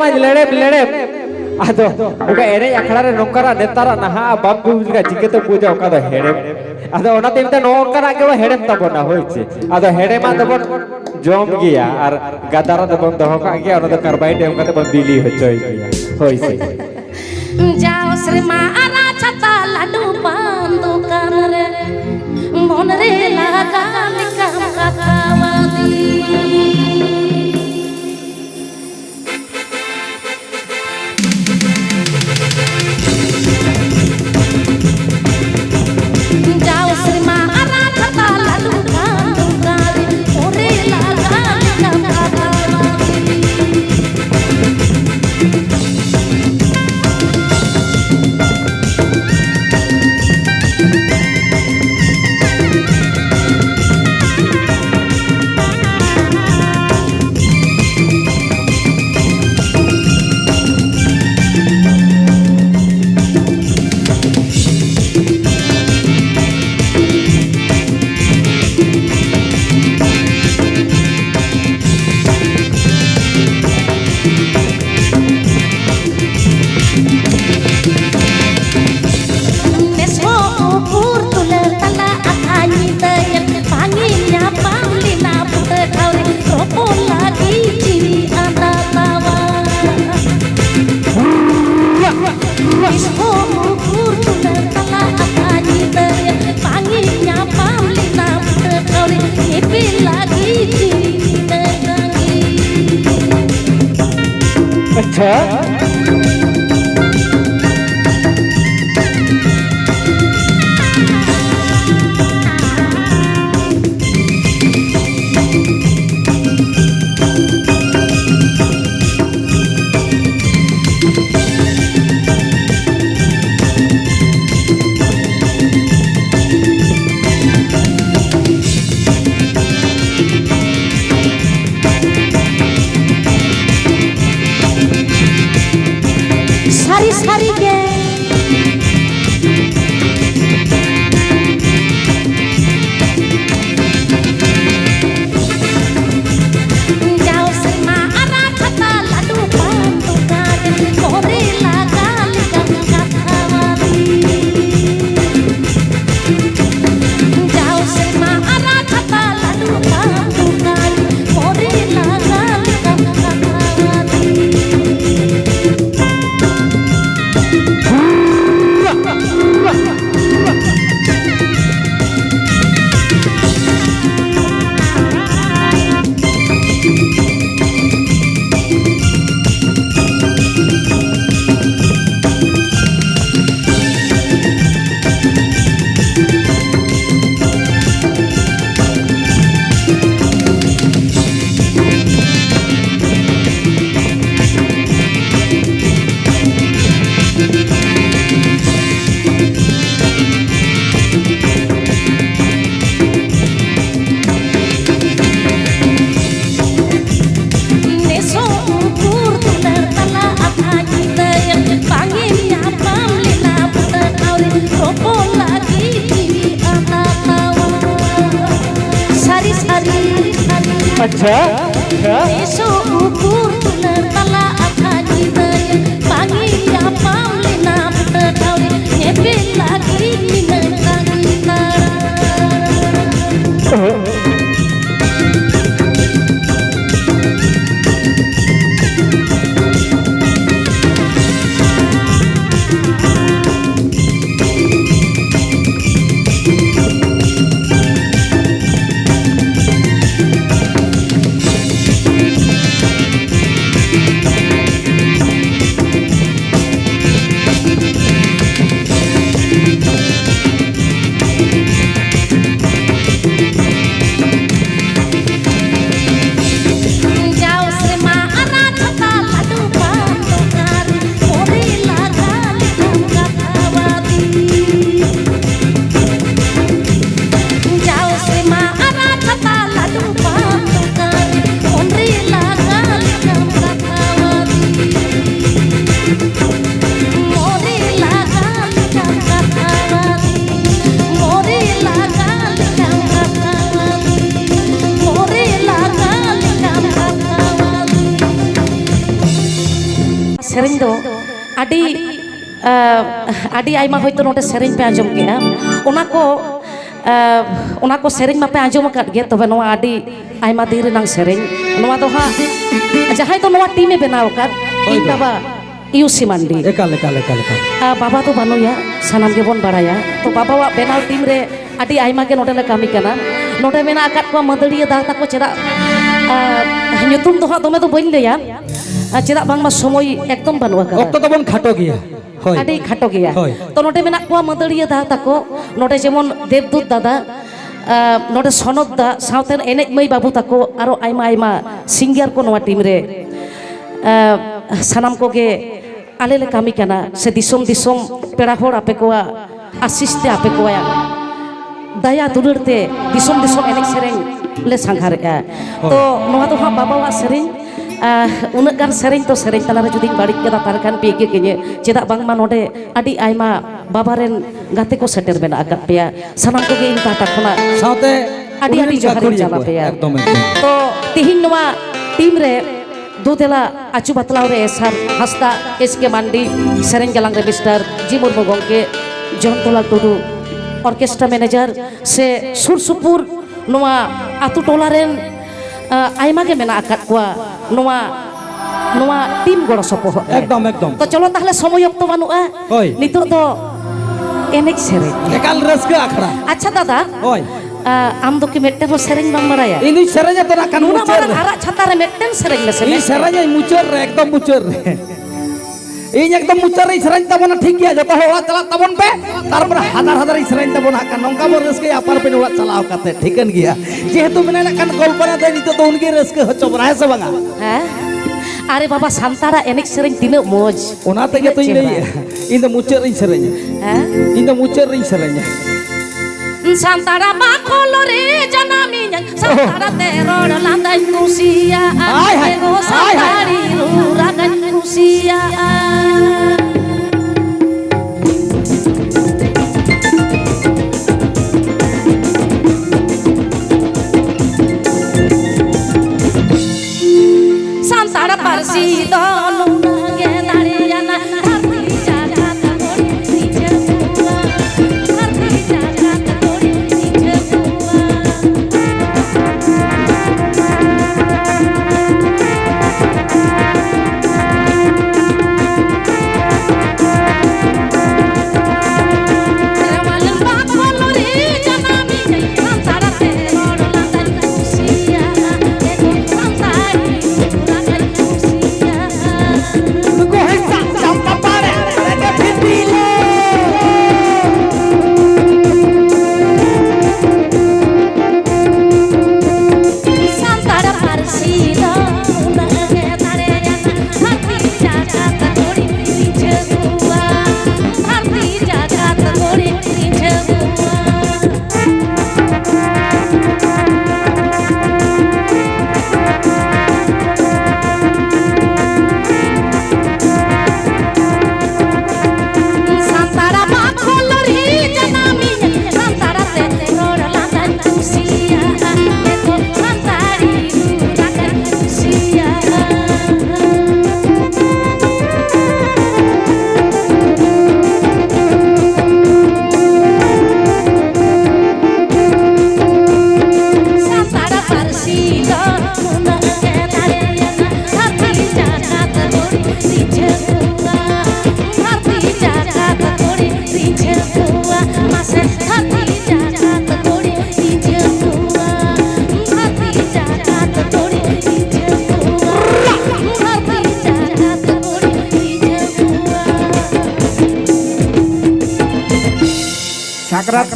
lere lere ado oka ere akhara re nongkara netara naha babu ga jikete puja oka do here ado ona temte nongkara ge here tabona hoiche ado here ma dobon jom giya ar gadara dobon doho ka giya ona do carbide em kate bon bili hochoi giya hoise jao srima ara chata ladu pandukan re mon re laga nikam katawati Aja, besok ukur tulen tala akhani daya pangi ya paulina betawli nyepil lagi minang gitar. sering do adi aima hoyto note sering pe anjom kea ona ko sering ma pe anjom akat ge tobe noa adi aima dire nang sering noa do ha jahay to noa time benaw kat in baba Iusi Mandi ekal baba to banu ya sanam ge bon baraya to baba wa benaw tim re adi aima ge note le kami kana note mena akat ko madaliya da ta ko ceda nyutum to ha tome to boin le ya ceda bang ma somoy ekdom banu aka okto to bon khato giya hoy adi khato geya Hoy. to note mena ko madaliya da ta ko note jemon Devdut dada note Sonot da sauten enej mai babu tako aro aima singer ko noa tim re sanam ko ge ale le kami kana se disom pera hor ape ko asiste ape ko ya daya dulurte disom enek sereng le sanghar to noa to ha baba wa sereng unak gan sereng to sereng talara judi barik kata tarkan pege kenye cedak bang ma node adi aima babaren gate ko seter bena akat pea sanam ko ge in kata khona saute adi johar jala pea ekdom to tihin noa tim re dudela acu batlaw re esar hasta SK Mandi sereng galang re Mr. Jimur Mogongke Jontolal Tudu orkestra manager se sursupur noa atu tolaren aima ge mena akat kwa noa tim goro sopoh ekdom to cholo tahle somoy okto banua Hoy. nitok do enek sereng ekal raska akhra acha dada hoy am do ki mette ho sereng bang baraya ini serenya to kan nuna mucer marang arak chata re metten sereng le ini serenya mucer ekdom mucer ini ekdom mucer ini serenya tabona ঠিক গিয়া যত হওয়া চালা তাবন pe তারপর হাজার serenya tabona kan nongka bor raska apar pe ulat chalao kate ঠিকান গিয়া যেহেতু মেনে kan কল্পনা দেই নিতো তো উনকে raska হচ্ছে বড় আছে বাঙা hah are baba santara enek sereng tine moj ona tege to ini ini mucer ini serenya hah ini mucer ini serenya Santara bakolore janaminya Santara teror landai Rusia Hai, hai. Ego Hai, hai. santari ruragan Rusia Santara parsido luna gedariana Harti jagat gori dijebua Harti jagat gori dijebua Terwalen bakolori janami Santara teror lantai Rusia Ego santari ruragan Rusia Ko hissa champa pare rega phitile Santara parsido luna gedariana Harti jagat gori dijebua Harti jagat gori dijebua Santara bakolori janaminya Santara teror lantai Rusia Ego santari ruragan Rusia Santara parsido luna gedariana Harti jagat gori dijebua Harti jagat gori dijebua Mase harti jagat gori dijebua Harti jagat gori dijebua Harti jagat gori dijebua sakrat